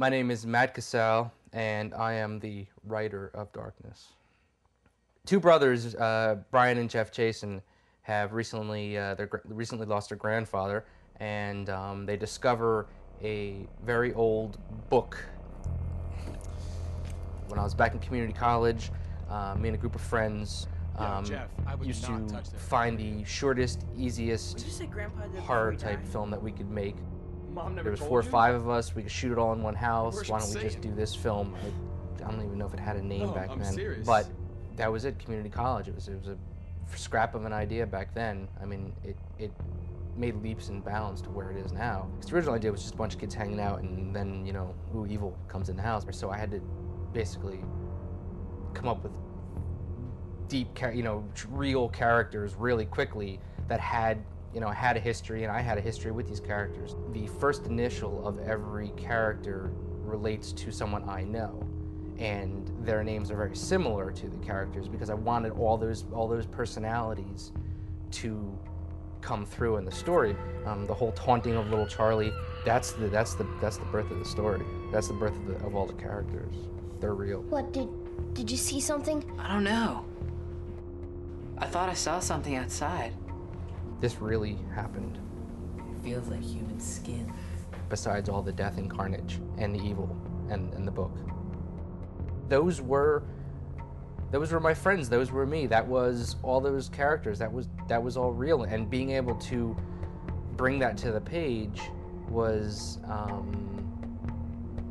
My name is Matt Cassell, and I am the writer of Darkness. Two brothers, Brian and Jeff Jason, have recently lost their grandfather, and they discover a very old book. When I was back in community college, me and a group of friends used to find the shortest, easiest horror type film that we could make. There was 4 or 5 of us. We could shoot it all in one house. Why don't we just do this film? I don't even know if it had a name back then. Serious. But that was it. Community college. It was a scrap of an idea back then. I mean, it made leaps and bounds to where it is now. Because the original idea was just a bunch of kids hanging out, and then ooh, evil comes in the house. So I had to basically come up with deep, real characters really quickly that had a history, and I had a history with these characters. The first initial of every character relates to someone I know, and their names are very similar to the characters because I wanted all those personalities to come through in the story. The whole taunting of little Charlie, that's the birth of the story. That's the birth of all the characters. They're real. What, did you see something? I don't know. I thought I saw something outside. This really happened. It feels like human skin. Besides all the death and carnage and the evil and the book. Those were my friends. Those were me. That was all those characters. That was all real. And being able to bring that to the page was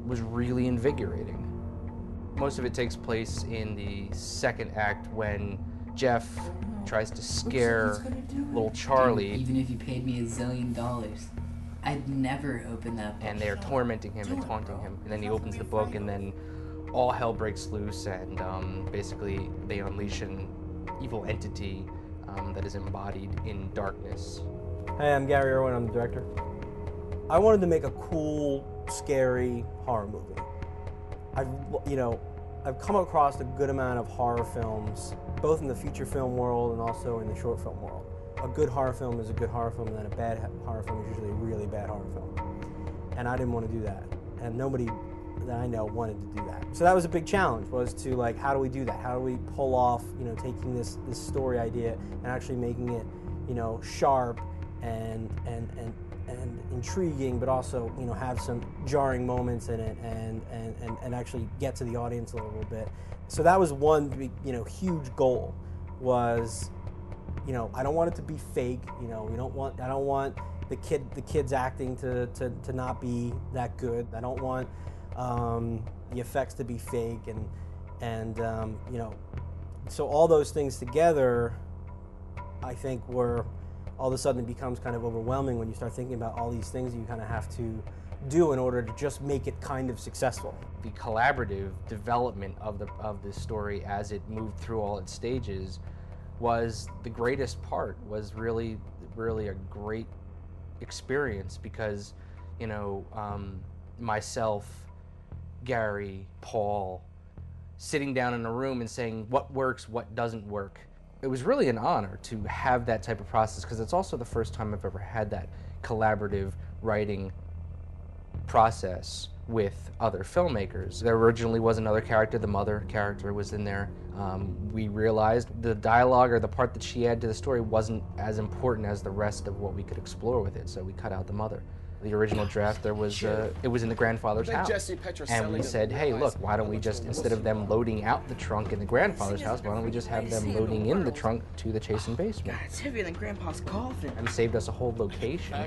really invigorating. Most of it takes place in the second act when Jeff tries to scare little Charlie. Even if you paid me $1 zillion, I'd never open that book. And they're tormenting him and taunting him. And then he opens the book, and then all hell breaks loose, and basically they unleash an evil entity that is embodied in darkness. Hey, I'm Gary Irwin, I'm the director. I wanted to make a cool, scary horror movie. I've come across a good amount of horror films, both in the feature film world and also in the short film world. A good horror film is a good horror film, and then a bad horror film is usually a really bad horror film. And I didn't want to do that. And nobody that I know wanted to do that. So that was a big challenge, was to how do we do that? How do we pull off, taking this story idea and actually making it, sharp and intriguing, but also have some jarring moments in it and actually get to the audience a little bit. So that was one big, huge goal. Was, I don't want it to be fake. I don't want the kids acting to not be that good. I don't want the effects to be fake and so all those things together, I think, were all of a sudden it becomes kind of overwhelming when you start thinking about all these things you kind of have to do in order to just make it kind of successful. The collaborative development of this story as it moved through all its stages was the greatest part, was really a great experience because, myself, Gary, Paul, sitting down in a room and saying what works, what doesn't work. It was really an honor to have that type of process because it's also the first time I've ever had that collaborative writing process with other filmmakers. There originally was another character, the mother character was in there. We realized the dialogue or the part that she had to the story wasn't as important as the rest of what we could explore with it, so we cut out the mother. The original draft, it was in the grandfather's house. And we said, hey, look, why don't we just, instead of them loading out the trunk in the grandfather's house, why don't we just have them loading in the trunk to the Chasen basement? God, it's heavier than Grandpa's coffin. And saved us a whole location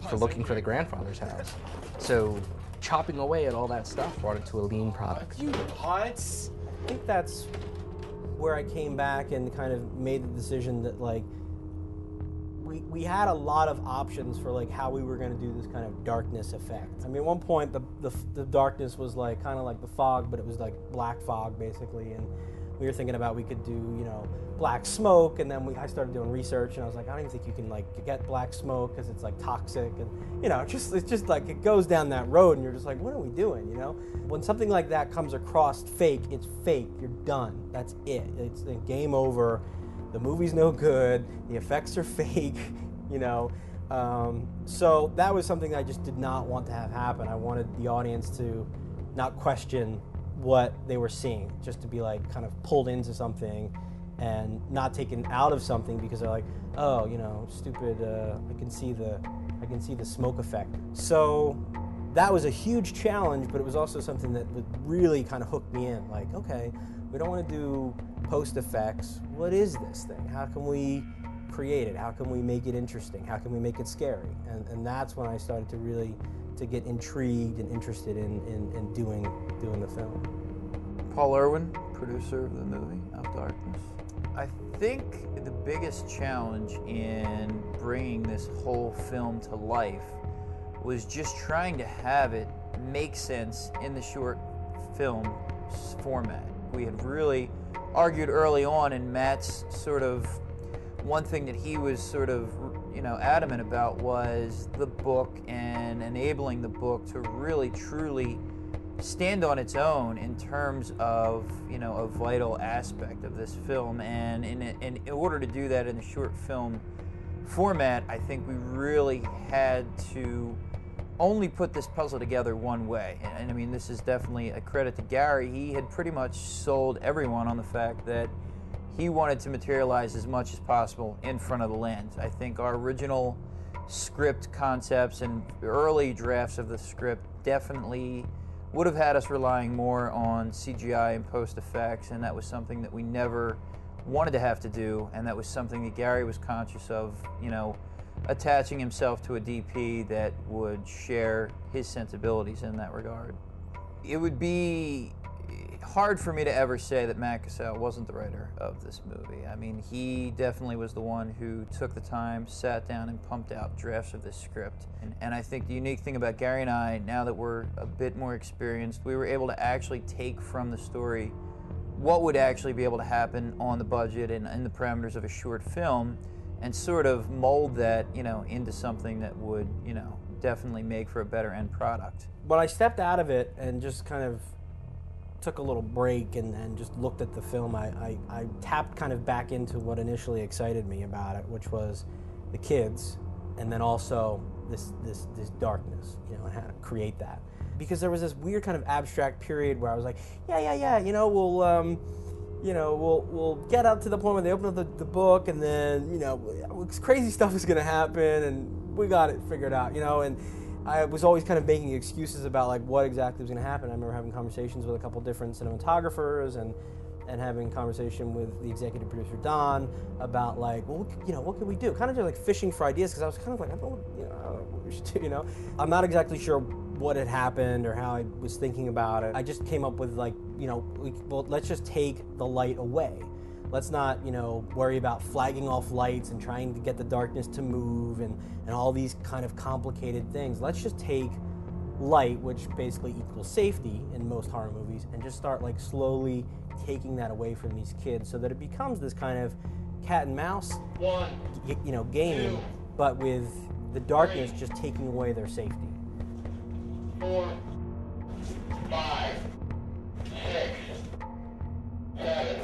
for looking for the grandfather's house. So chopping away at all that stuff brought it to a lean product. You putz! I think that's where I came back and kind of made the decision that we had a lot of options for how we were going to do this kind of darkness effect. I mean, at one point the darkness was kind of like the fog, but it was like black fog basically, and we were thinking about we could do black smoke, and then I started doing research, and I was like, I don't even think you can get black smoke because it's toxic, and it's just it goes down that road, and you're just like, what are we doing? When something like that comes across fake, it's fake. You're done. That's it. It's game over. The movie's no good. The effects are fake. So that was something I just did not want to have happen. I wanted the audience to not question what they were seeing, just to be like kind of pulled into something and not taken out of something because they're like, oh, you know, stupid. I can see the smoke effect. So that was a huge challenge, but it was also something that would really kind of hook me in. Like, okay, we don't want to do post effects. What is this thing? How can we create it? How can we make it interesting? How can we make it scary? And that's when I started to really to get intrigued and interested in doing the film. Paul Irwin, producer of the movie Of Darkness. I think the biggest challenge in bringing this whole film to life was just trying to have it make sense in the short film format. We had really argued early on, and Matt's sort of one thing that he was sort of, you know, adamant about was the book and enabling the book to really truly stand on its own in terms of, you know, a vital aspect of this film. And in order to do that in the short film format, I think we really had to only put this puzzle together one way. And I mean, this is definitely a credit to Gary. He had pretty much sold everyone on the fact that he wanted to materialize as much as possible in front of the lens. I think our original script concepts and early drafts of the script definitely would have had us relying more on CGI and post effects, and that was something that we never wanted to have to do, and that was something that Gary was conscious of, you know, attaching himself to a DP that would share his sensibilities in that regard. It would be hard for me to ever say that Matt Cassell wasn't the writer of this movie. I mean, he definitely was the one who took the time, sat down, and pumped out drafts of this script. And I think the unique thing about Gary and I, now that we're a bit more experienced, we were able to actually take from the story what would actually be able to happen on the budget and in the parameters of a short film, and sort of mold that, you know, into something that would, you know, definitely make for a better end product. When I stepped out of it and just kind of took a little break and just looked at the film, I tapped kind of back into what initially excited me about it, which was the kids, and then also this darkness, you know, and how to create that. Because there was this weird kind of abstract period where I was like, yeah, you know, we'll get up to the point where they open up the book, and then, you know, crazy stuff is gonna happen, and we got it figured out, you know. And I was always kind of making excuses about like what exactly was going to happen. I remember having conversations with a couple different cinematographers and having a conversation with the executive producer Don about like, well, you know, what can we do? Kind of just like fishing for ideas, because I was kind of like, I don't know what we should do, you know. I'm not exactly sure what had happened or how I was thinking about it. I just came up with like, you know, well, let's just take the light away. Let's not, you know, worry about flagging off lights and trying to get the darkness to move and all these kind of complicated things. Let's just take light, which basically equals safety in most horror movies, and just start like slowly taking that away from these kids so that it becomes this kind of cat and mouse, you know, game, but with the darkness just taking away their safety. 4, 5, 6, 7.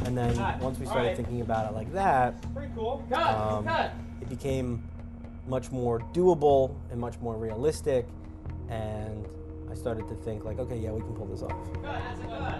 And then once we started thinking about it like that, Pretty cool. it became much more doable and much more realistic, and I started to think like, okay, yeah, we can pull this off. Cut. That's a cut.